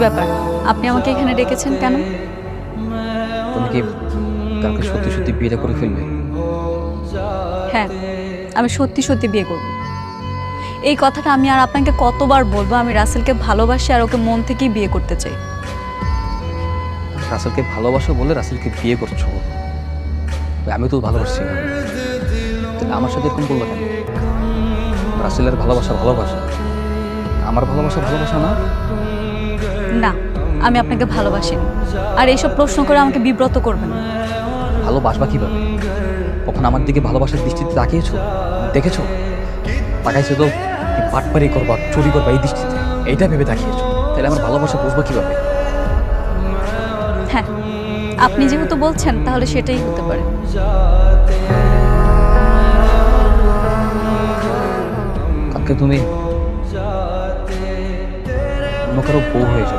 ব্যাপার, আপনি আমাকে এখানে ডেকেছেন কেন? তুমি কি কালকে সত্যি সত্যি বিয়েটা করে ফেলবে? হ্যাঁ, আমি সত্যি সত্যি বিয়ে করব। এই কথাটা আমি আর আপনাকে কতবার বলবো, আমি রাসেলকে ভালোবাসি আর ওকে মন থেকেই বিয়ে করতে চাই। রাসেলকে ভালোবাসো বলে রাসেলকে বিয়ে করছো? আমি তো ভালোবাসছি না, তাহলে আমার সাথে এরকম বললো কেন? রাসেলের ভালোবাসা ভালোবাসা, আমার ভালোবাসা ভালোবাসা না। না, আমি আপনাকে ভালোবাসি না। আর এইসব প্রশ্ন করে আমাকে বিব্রত করবেন না। ভালোবাসবা কিভাবে? কখন আমার দিকে ভালোবাসার দৃষ্টিতে তাকিয়েছো? দেখেছো? তাকাইছো তো পাটপারি করবা, চুরি করবা এই দৃষ্টিতে, এইটা ভেবে তাকিয়েছো। তাহলে আমার ভালোবাসা বুঝবো কিভাবে? হ্যাঁ, আপনি যেহেতু বলছেন তাহলে সেটাই হতে পারে। কালকে তুমি অন্য কারো বউ হয়ে যাবে।